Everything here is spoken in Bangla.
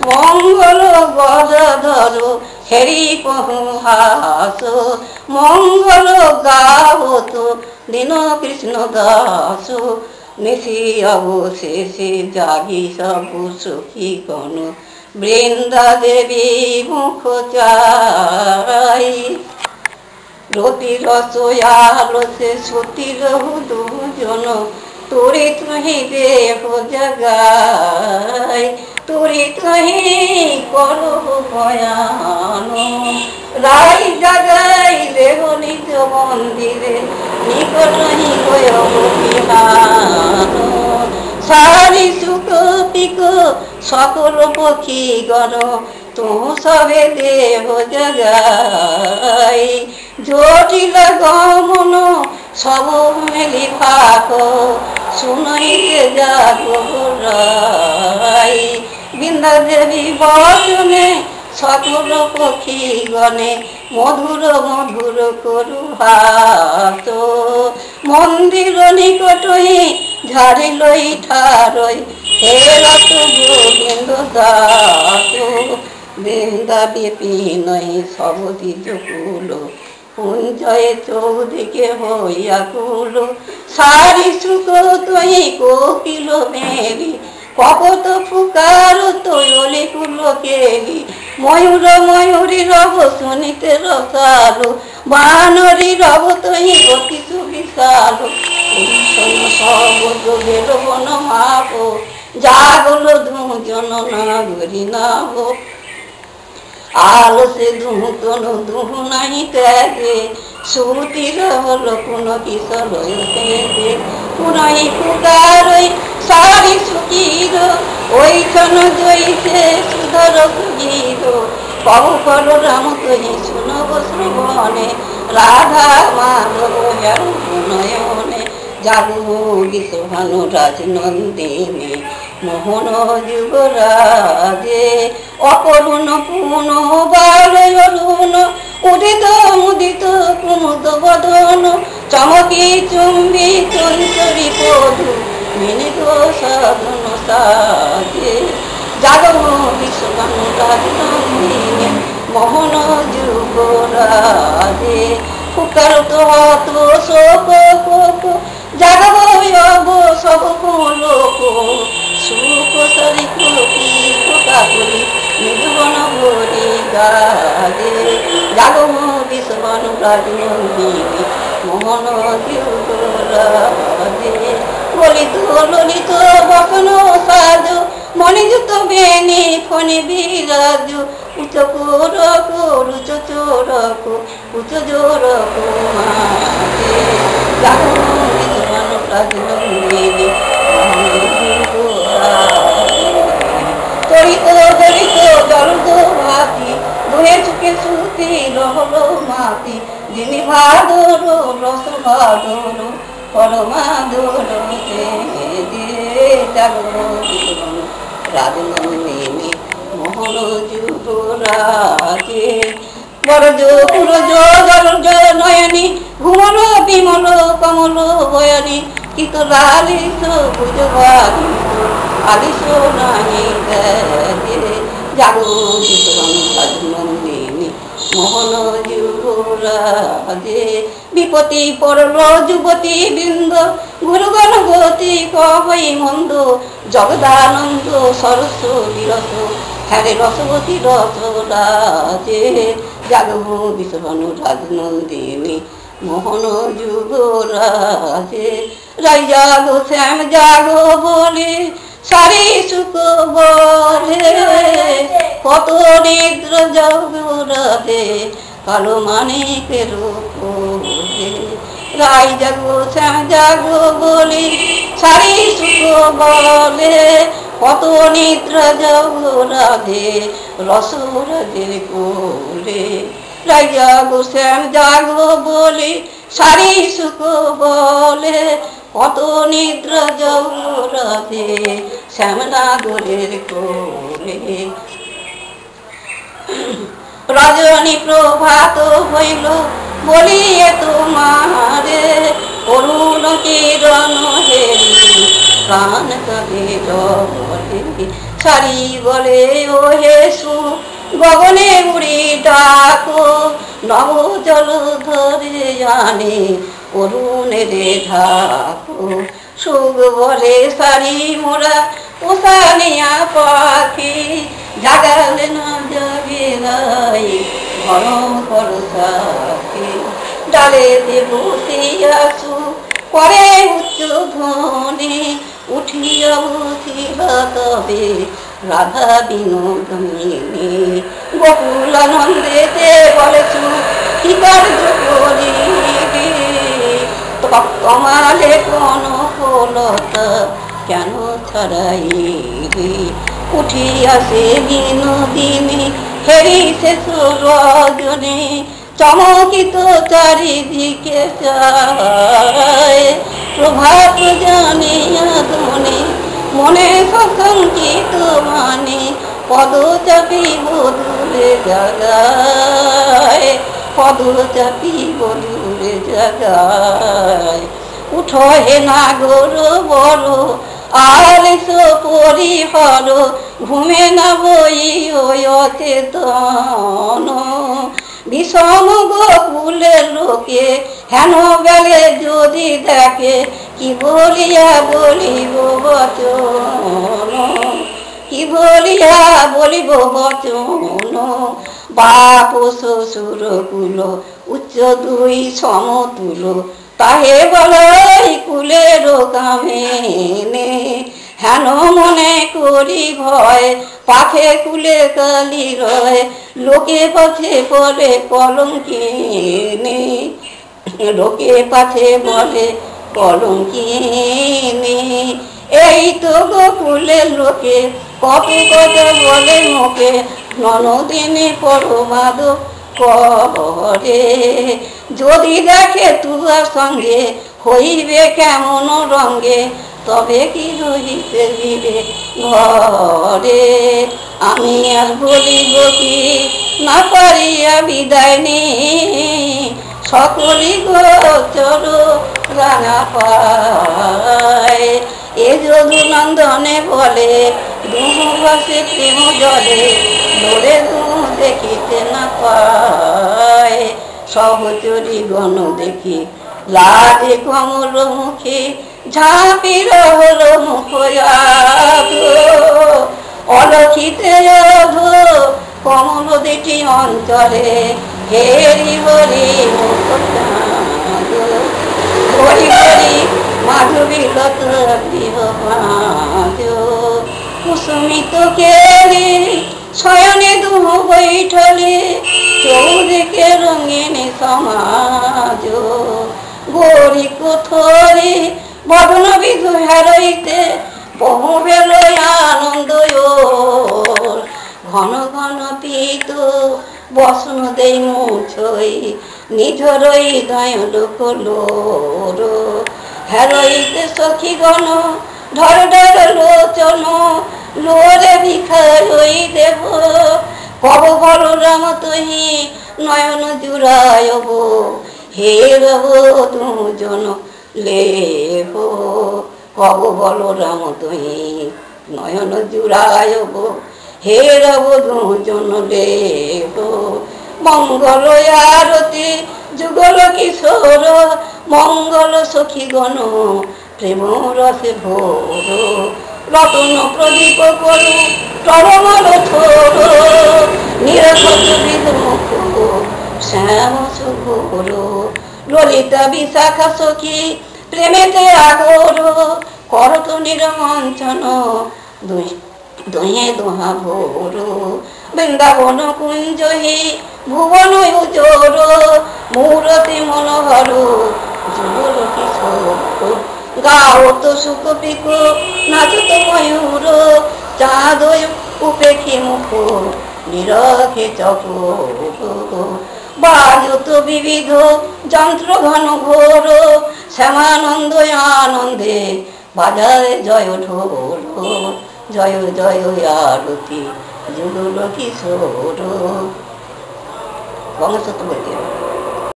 মঙ্গল গদাধর হেরি পহুহাস মঙ্গল গাবত দীন কৃষ্ণ দাস নিশি অবশেষে জাগি সব সখী গণ বৃন্দা দেবী মুখ চাই রতি রসয়ালসে সতীর দুজন তোরে তুহি দেহ জগাই তোরে তুহি করো ভয়ান রাই জাগাই দেহ নিজ মন্দিরে নিকট হি গয় বিহান সারি সুখ পিক সকল পক্ষী গণ তু সবে দেহ জগাই জটিল গমন সব মেলি ফাক শুনইতে যাই বৃন্দা দেবী বচনে সকল পক্ষী গণে মধুর মধুর করু হাত মন্দির নিকটই ঝাড়িলই ঠারই হে রত গোবিন্দ দাস বৃন্দা বিপিনই সব দ্বিজ কুল কুঞ্জয়ে চৌদিকে হইয়া কুল সারি সুখ তুই কোকিল মেরি কপত ফুকার তৈলি কুল কেলি ময়ূর ময়ূরী রব শুনিতে রসালো বানরী রব তুই অতি সুবিশাল সব যোগের বন মাপ জাগল দুজন নাগরি নাব আলসে দুজন দুহ নাই ত্যাগে সুতির হল কোন কিশোর পুনই পুকারই সারি সুখীর ওইখান জয়িতে সুধর পুজির কহু কর রাম তুই শুনব শ্রবণে রাধা মাধব নয়নে জাগি সোহানু রাজনন্দিনী মোহন যুবরাজে অকরুণ পুন বালয়রুণ উদিত মুদিত কুমুদ বদন চমকি চুম্বি চঞ্চরি পধু মিনিত সাধন সাজে জাগি সোহানু রাজনন্দিনী মোহন যুবরাজে ফুকার তো হাত শোক কোক জাগব সব লোক সুখ সরি কুলি কাকুলি নিধুবন ভরি গাজে জাগব বিশ্ববন রাজনন্দিনী মোহন যুবরাজে ললিত ললিত বসন সাজ মণিযুক্ত বেণী ফণি বিরাজ উচ্চ কোরক রুচ চোরক উচ্চ জোরক মাঝে জাগব বিশ্ববন রাজনন্দিনী তরিত দরিত জলদ ভাতি দুহে চুকে সুতি রহল মাতি যিনি ভাদর রস ভাদর পরমাদর জাগব বিশ্ববন রাজনন্দিনী মোহন যুবরাজে বরজ পুরজ গরজ নয়নী ঘুমল বিমল কমল বয়নী কিত লালিস বুঝবাদি আলিস নাহি জাগো বিশ্ববন রাজনন্দিনী মোহন যুবরাজে বিপতি পরল যুবতী বৃন্দ গুরুগণ গতি কহই মন্দ জগদানন্দ সরস্ব বিরস হ্যারে রসবতী রসরাজে জাগব বিশ্ববন রাজনন্দিনী মোহন যুবরাজে রাই জাগো শ্যাম জাগো বলে সারি সুখ বলে কত নিদ্র জগরাধে কালো মানিকের কোলে রাই জাগো শ্যাম জাগো বলে সারি সুখ বলে কত নিদ্র জগরাধে রসরাজের কোলে রাই জাগো শ্যাম জাগো বলে সারি সুখ বলে কত নিদ্র জগরাধে শ্যামনাগরের কোলে রজনী প্রভাত হইল বলিয়ে তোমারে অরুণ কিরণ হেরি প্রাণ কবি সারি বলে ও হেসু গগনে উড়ি ডাকো, নব জল ধরে জানে অরুণে রে ঢাকো। সুখ বলে সারি মোরা পোষানিয়া পাখি, জাগালে না জাগে গাই গরম কর সাথী। ডালে দেব আসু করে উচ্চ ধ্বনি, উঠিয়া উঠিল তবে রাধা বিনোদিনী। গোকুল আনন্দেতে বলেছু কি কার্য করিবি, কমালে কোন লতা কেন ছড়াইবি। উঠিয়াছে বিনোদিনী হেরিছে রজনী, চমকিত চারিদিকে চায় প্রভাত জানিয়া ধ্বনি, মনে সশঙ্কিত মানে পদ চাপি বধুরে জাগায়, পদ চাপি বধুরে জাগায়। উঠো হে নাগর বড় আর পরিহর, ঘুমে না বই অচেতন। বিষম গোকুলের লোকে হেন বেলে যদি দেখে, কি বলিয়া বলিব বচন, কি বলিয়া বলিব বচন। বাপ শ্বশুর কুল উচ্চ দুই সমতুল, তাহে বলাই কুলের কামেনে। হেন মনে করি ভয় পাখে কুলে কালি রয়, লোকে পথে বলে কলঙ্কিনী, লোকে পথে বলে কলঙ্কিনী। এই তো গোকুলের লোকে কত কথা বলে মুখে, ননদিনী পরমাদ করে। যদি দেখে তুয়ার সঙ্গে হইবে কেমন রঙ্গে, তবে কি রহিতে দিবে ঘরে। আমি আর বলিব কি না পারিয়া বিদায় নি, সকলি গোচর রাঙা পায়। এ যদু নন্দনে বলে দুহু ভাসে প্রেম জলে, লোরে দুহু দেখিতে না পায়। সহচরী গণ দেখি লাজে কমল মুখে, ঝাঁপির হল মুখ অলক্ষিতে অধো কমল দেখি অন্তরে, হেরি হরি মুখ হরি হরি মাধবী লত গৃহ কুসুমিত কেরি শয়নে দুহ বৈঠলে, চৌদিকে রঙিন সমাজ। গৌরী কোথরে বদন বিধু হারাইতে, বহু বেল আনন্দ ঘন ঘন পিত বসন দেই মুছই, নিঝরই দয় লোক লোর। হেরইতে সখী গণ ঢর ঢর লোচন, লোরে ভিখাই দেব কব বল রাম তুহি নয়ন জুড়ায়ব। হে রব দুজন লেহ কব বল রাম তুহি নয়ন জুড়ায়ব। হে রব দুজন লেহ মঙ্গল আরতি যুগল কিশোর, মঙ্গল সখী গণ প্রেম রসে ভোর। রতন প্রদীপ করু টরমল থোর, নিরসত বিদুমুখ শ্যাম সুঘোর। ললিতা বিশাখা সখী প্রেমেতে আগর, করত নিরঞ্জন দুহে দোহা ভোর। বৃন্দাবন কুঞ্জহি ভুবন উজোর, মূরতি মনোহর যুগল কিশোর। গাওত সুখ পিক নাচত ময়ূর, চাঁদ উপেক্ষি মুখ নিরখে চকোর। বাজত বিবিধ যন্ত্র ঘন ঘোর, শ্যামানন্দ আনন্দে বাজায় জয় ঢোল। জয় জয় আরতি যুগল কিশোর। বংশত বলতে